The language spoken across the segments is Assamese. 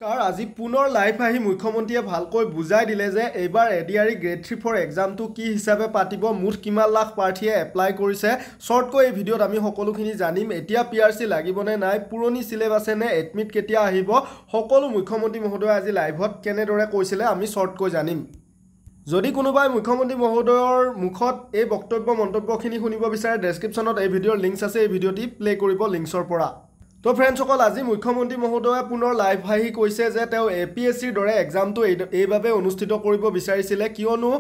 আজি পুনৰ লাইভ আহি মুখ্যমন্ত্ৰীয়ে ভালকৈ বুজাই দিলে যে এইবাৰ এডিআৰই গ্ৰেড 3 এক্সামটো কি হিচাপে পাতিব, মুঠ কিমান লাখ প্ৰাৰ্থীয়ে এপ্লাই কৰিছে। শ্বৰ্টকৈ এই ভিডিঅ'ত আমি সকলোখিনি জানিম। এতিয়া পিআৰচি লাগিবনে নাই, পুৰণি চিলেবাছে নে, এডমিট কেতিয়া আহিব, সকলো মুখ্যমন্ত্ৰী মহোদয়ে আজি লাইভত কেনেদৰে কৈছিলে আমি শ্বৰ্টকৈ জানিম। যদি কোনোবাই মুখ্যমন্ত্ৰী মহোদয়ৰ মুখত এই বক্তব্য মন্তব্যখিনি শুনিব বিচাৰে, ডেছক্ৰিপশ্যনত এই ভিডিঅ'ৰ লিংকছ আছে, এই ভিডিঅ'টি প্লে কৰিব লিংকছৰ পৰা। তো ফ্ৰেণ্ডসকল, আজি মুখ্যমন্ত্ৰী মহোদয়ে পুনৰ লাইভ আহি কৈছে যে তেওঁ APSCৰ দৰে এক্সামটো এইবাবে অনুষ্ঠিত কৰিব বিচাৰিছিলে, কিয়নো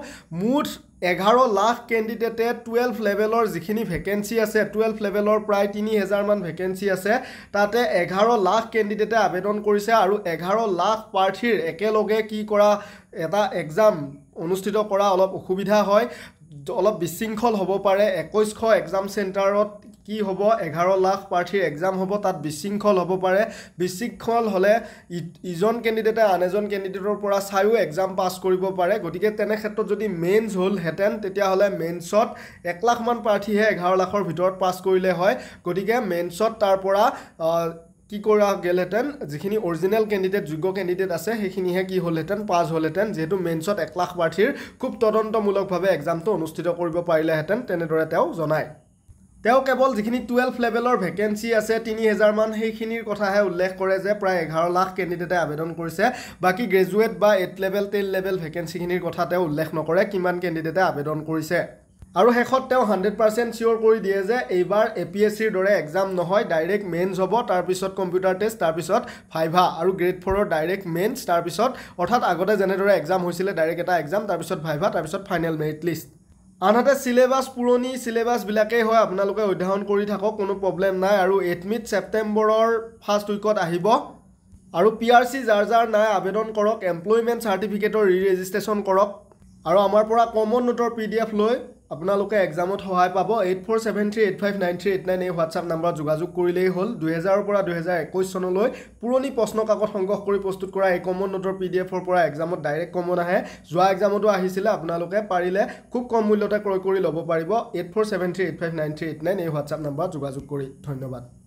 মুঠ 11 লাখ কেণ্ডিডেটে 12 লেভেলৰ যিখিনি ভেকেঞ্চি আছে, 12 লেভেলৰ প্ৰায় 3000 মান ভেকেঞ্চি আছে, তাতে 11 লাখ কেণ্ডিডেটে আবেদন কৰিছে আৰু 11 লাখ প্ৰাৰ্থীৰ একেলগে কি কৰা এটা এক্সাম অনুষ্ঠিত কৰা অলপ অসুবিধা হয়, অলপ বিশৃংখল হ'ব পাৰে। 2100 এক্সাম চেণ্টাৰত কি হ'ব, 11 লাখ প্ৰাৰ্থীৰ এক্সাম হ'ব, তাত বিশৃংখল হ'ব পাৰে। বিশৃংখল হ'লে ইজন কেণ্ডিডেটে আন এজন কেণ্ডিডেটৰ পৰা চায়ো এক্সাম পাছ কৰিব পাৰে। গতিকে তেনে ক্ষেত্ৰত যদি মেইনছ হ'লহেঁতেন, তেতিয়াহ'লে মেইনছত 1 লাখ মান প্ৰাৰ্থীহে 11 লাখৰ ভিতৰত পাছ কৰিলে হয়। গতিকে মেইনছত তাৰ পৰা কি কৰা গ'লহেঁতেন, যিখিনি অৰিজিনেল কেণ্ডিডেট যোগ্য কেণ্ডিডেট আছে সেইখিনিহে কি হ'লহেঁতেন, পাছ হ'লহেঁতেন। যিহেতু মেইনছত 1 লাখ প্ৰাৰ্থীৰ খুব তদন্তমূলকভাৱে এক্সামটো অনুষ্ঠিত কৰিব পাৰিলেহেঁতেন, তেনেদৰে তেওঁ জনায়। তেওঁ কেৱল যিখিনি 12 লেভেলৰ ভেকেঞ্চি আছে 3000 মান, সেইখিনিৰ কথাহে উল্লেখ কৰে যে প্ৰায় 11 লাখ কেণ্ডিডেটে আবেদন কৰিছে। বাকী গ্ৰেজুৱেট বা 8 লেভেল 10 লেভেল ভেকেঞ্চিখিনিৰ কথা তেওঁ উল্লেখ নকৰে, কিমান কেণ্ডিডেটে আবেদন কৰিছে। আৰু শেষত তেওঁ 100% চিয়'ৰ কৰি দিয়ে যে এইবাৰ APSCৰ দৰে এক্সাম নহয়, ডাইৰেক্ট মেইনছ হ'ব, তাৰপিছত কম্পিউটাৰ টেষ্ট, তাৰপিছত ভাইভা, আৰু গ্ৰেড 4ৰ ডাইৰেক্ট মেইনছ, তাৰপিছত অৰ্থাৎ আগতে যেনেদৰে এক্সাম হৈছিলে ডাইৰেক্ট এটা এক্সাম, তাৰপিছত ভাইভা, তাৰপিছত ফাইনেল মেৰিট লিষ্ট। আনহাতে চিলেবাছ পুৰণি চিলেবাছবিলাকেই হয়, আপোনালোকে অধ্যয়ন কৰি থাকক, কোনো প্ৰব্লেম নাই। আৰু এডমিট ছেপ্টেম্বৰৰ ফাৰ্ষ্ট উইকত আহিব। আৰু PRC যাৰ যাৰ নাই আবেদন কৰক, এমপ্লয়মেণ্ট চাৰ্টিফিকেটৰ ৰেজিষ্ট্ৰেশ্যন কৰক, আৰু আমাৰ পৰা কমন নোটৰ PDF লৈ আপোনালোকে এক্সামত সহায় পাব। 8473859389 এই হোৱাটছআপ নাম্বাৰত যোগাযোগ কৰিলেই হ'ল। 2000ৰ পৰা 2021 চনলৈ পুৰণি প্ৰশ্ন কাকত সংগ্ৰহ কৰি প্ৰস্তুত কৰা এই কমন নোটৰ PDFৰ পৰা এক্সামত ডাইৰেক্ট কমন আহে। যোৱা এক্সামতো আহিছিলে, আপোনালোকে পাৰিলে খুব কম মূল্যতে ক্ৰয় কৰি ল'ব পাৰিব। 8473859389 এই হোৱাটছআপ নাম্বাৰত যোগাযোগ কৰি। ধন্যবাদ।